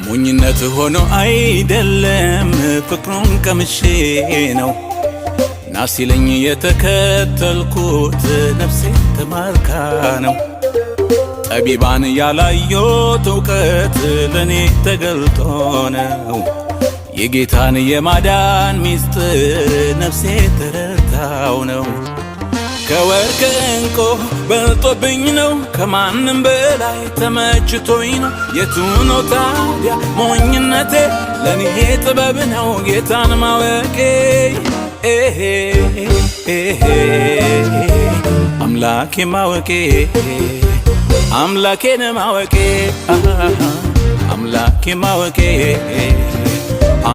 ሞኝነት ሆኖ አይደለም ፍቅሩን ቀምሼ ነው ናሲለኝ የተከተልኩት ነፍሴ ተማርካ ነው ጠቢባን ያላዩት ዕውቀት ለኔ ተገልጦ ነው የጌታን የማዳን ሚስጥር ነፍሴ ተረድታው ነው ከወርቅ እንቁ በልጦብኝ ነው ከማንም በላይ ተመችቶኝ ነው የቱ ነው ታዲያ ሞኝነቴ ለኔ ጥበብ ነው ጌታን ማወቄ አምላኬ ማወቄ አምላኬን ማወቄ አምላኬ ማወቄ